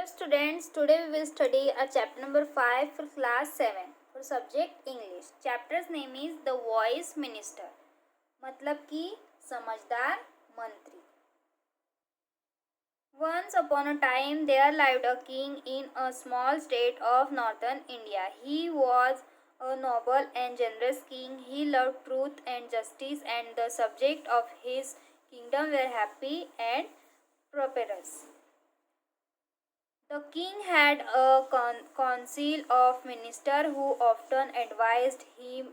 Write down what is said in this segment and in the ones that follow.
Students, today we will study a chapter number 5 for class 7 for subject English. Chapter's name is The Wise Minister. मतलब कि समझदार मंत्री. Once upon a time there lived a king in a small state of northern India. He was a noble and generous king. He loved truth and justice, and the subjects of his kingdom were happy and prosperous. The king had a council of ministers who often advised him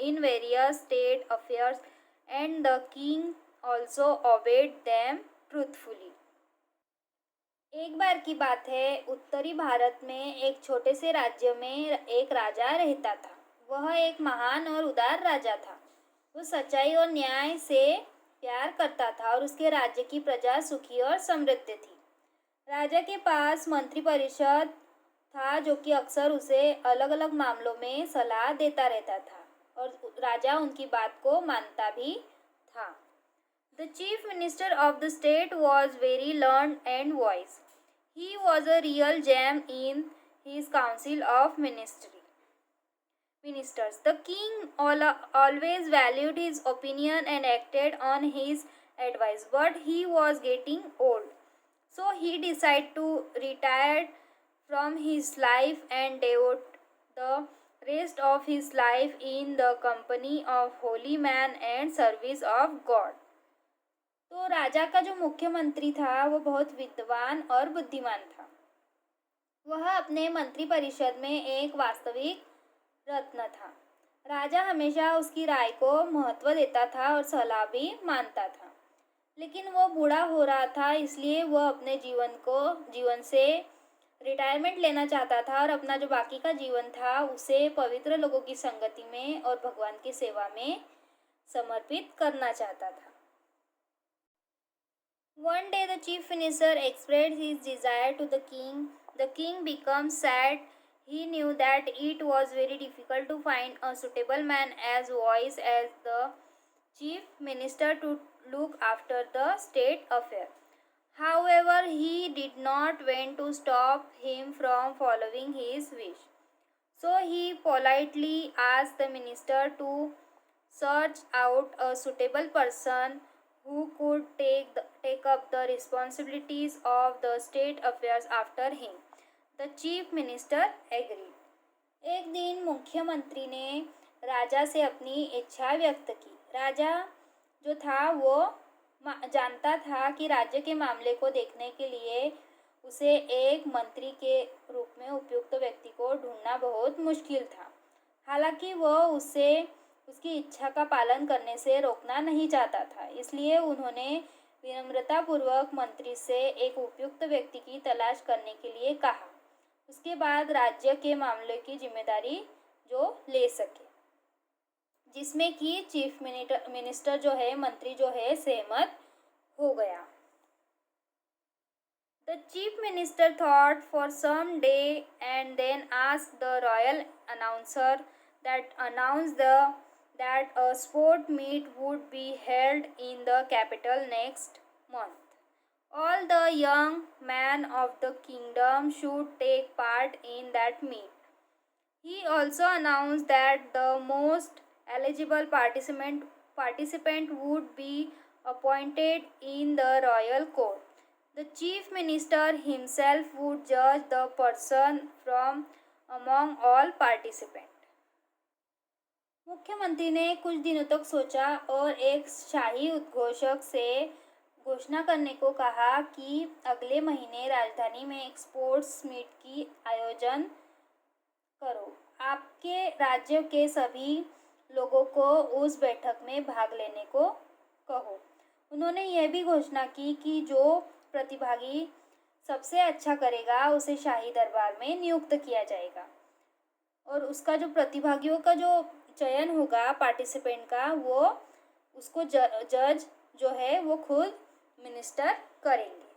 in various state affairs, and the king also obeyed them truthfully. एक बार की बात है, उत्तरी भारत में एक छोटे से राज्य में एक राजा रहता था. वह एक महान और उदार राजा था. वो सच्चाई और न्याय से प्यार करता था और उसके राज्य की प्रजा सुखी और समृद्ध थी. राजा के पास मंत्री परिषद था जो कि अक्सर उसे अलग अलग मामलों में सलाह देता रहता था और राजा उनकी बात को मानता भी था. The chief minister of the state was very learned and wise. He was a real gem in his council of ministers. The king always valued his opinion and acted on his advice, but he was getting old. So he decided to retire from his life and devote the rest of his life in the company of holy man and service of God. तो राजा का जो मुख्यमंत्री था वो बहुत विद्वान और बुद्धिमान था. वह अपने मंत्री परिषद में एक वास्तविक रत्न था. राजा हमेशा उसकी राय को महत्व देता था और सलाह भी मानता था. लेकिन वो बूढ़ा हो रहा था, इसलिए वह अपने जीवन से रिटायरमेंट लेना चाहता था और अपना जो बाकी का जीवन था उसे पवित्र लोगों की संगति में और भगवान की सेवा में समर्पित करना चाहता था. One day the chief minister expressed his desire to the king. The king became sad. He knew that it was very difficult to find a suitable man as wise as the chief minister to look after the state affair. However, he did not want to stop him from following his wish. So he politely asked the minister to search out a suitable person who could take up the responsibilities of the state affairs after him. The chief minister agreed. एक दिन मुख्यमंत्री ने राजा से अपनी इच्छा व्यक्त की. राजा जो था वो जानता था कि राज्य के मामले को देखने के लिए उसे एक मंत्री के रूप में उपयुक्त व्यक्ति को ढूंढना बहुत मुश्किल था. हालांकि वह उसे उसकी इच्छा का पालन करने से रोकना नहीं चाहता था, इसलिए उन्होंने विनम्रतापूर्वक मंत्री से एक उपयुक्त व्यक्ति की तलाश करने के लिए कहा. उसके बाद राज्य के मामले की जिम्मेदारी जो ले सके, जिसमें कि चीफ मिनिस्टर जो है, मंत्री जो है, सहमत हो गया. The chief minister thought for some day and then asked the royal announcer that a sport meet would be held in the capital next month. All the young men of the kingdom should take part in that meet. He also announced that the most eligible participant would be appointed in the royal court. The chief minister himself would judge the person from among all participants. मुख्यमंत्री ने कुछ दिनों तक सोचा और एक शाही उद्घोषक से घोषणा करने को कहा कि अगले महीने राजधानी में एक स्पोर्ट्स मीट की आयोजन करो. आपके राज्य के सभी लोगों को उस बैठक में भाग लेने को कहो. उन्होंने यह भी घोषणा की कि जो प्रतिभागी सबसे अच्छा करेगा उसे शाही दरबार में नियुक्त किया जाएगा और उसका जो प्रतिभागियों का जो चयन होगा पार्टिसिपेंट का, वो उसको जज जो है वो खुद मिनिस्टर करेंगे.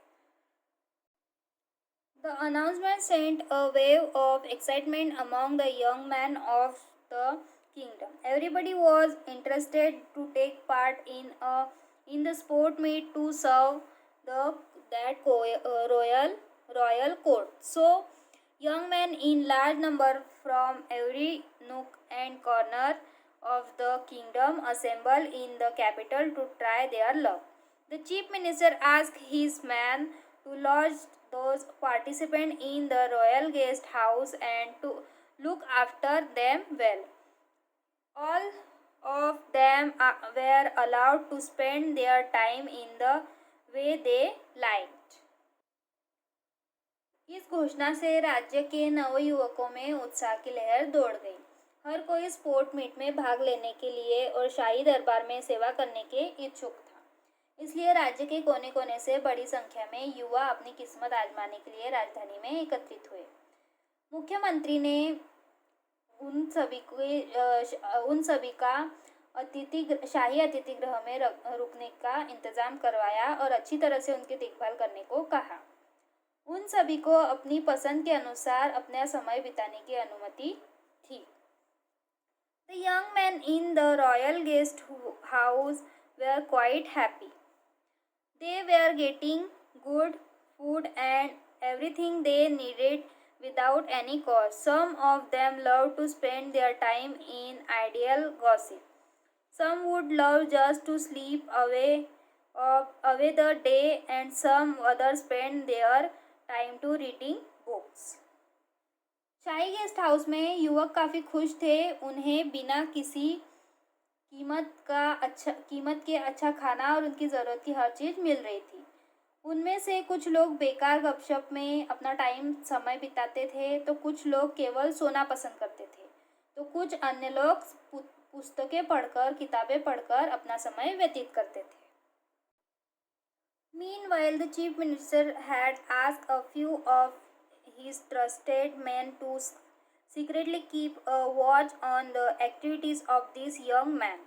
The announcement sent a wave of excitement among the young men of the kingdom. Everybody was interested to take part in the sport meet to serve that royal royal court. So, young men in large number from every nook and corner of the kingdom assembled in the capital to try their luck. The chief minister asked his men to lodge those participants in the royal guest house and to look after them well. All of them were allowed to spend their time in the way they liked. इस घोषणा से राज्य के नवयुवकों में उत्साह की लहर दौड़ गई। हर कोई स्पोर्ट मीट में भाग लेने के लिए और शाही दरबार में सेवा करने के इच्छुक था। इसलिए राज्य के कोने कोने से बड़ी संख्या में युवा अपनी किस्मत आजमाने के लिए राजधानी में एकत्रित हुए। मुख्यमंत्री ने उन सभी का शाही अतिथि गृह में रुकने का इंतजाम करवाया और अच्छी तरह से उनकी देखभाल करने को कहा। उन सभी को अपनी पसंद के अनुसार अपना समय बिताने की अनुमति थी। The young men in the royal guest house were quite happy. They were getting good food and everything they needed without any cost. Some of them loved to spend their time in idle gossip. Some would love just to sleep away the day, and some others spend their time to reading books. शाही guest house में युवक काफ़ी खुश थे। उन्हें बिना किसी कीमत के अच्छा खाना और उनकी ज़रूरत की हर चीज़ मिल रही थी। उनमें से कुछ लोग बेकार गपशप में अपना समय बिताते थे, तो कुछ लोग केवल सोना पसंद करते थे, तो कुछ अन्य लोग किताबें पढ़कर अपना समय व्यतीत करते थे। Meanwhile, the chief minister had asked a few of his trusted men to secretly keep a watch on the activities of these young men.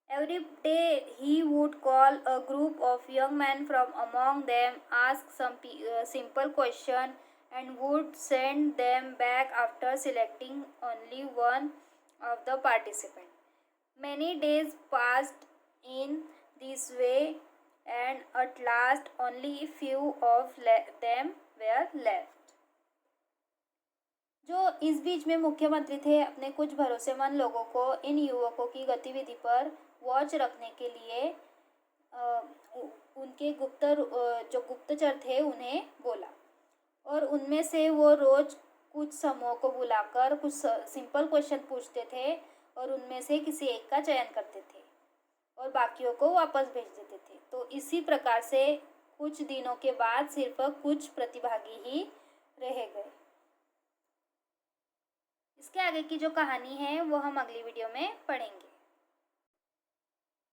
Every day he would call a group of young men from among them, ask some simple question, and would send them back after selecting only one of the participants. Many days passed in this way, and at last only few of them were left. जो इस बीच में मुख्यमंत्री थे, अपने कुछ भरोसेमंद लोगों को इन युवकों की गतिविधि पर वॉच रखने के लिए उनके गुप्तचर थे उन्हें बोला, और उनमें से वो रोज कुछ समूहों को बुलाकर कुछ सिंपल क्वेश्चन पूछते थे और उनमें से किसी एक का चयन करते थे और बाकियों को वापस भेज देते थे। तो इसी प्रकार से कुछ दिनों के बाद सिर्फ कुछ प्रतिभागी ही रह गए। इसके आगे की जो कहानी है वो हम अगली वीडियो में पढ़ेंगे।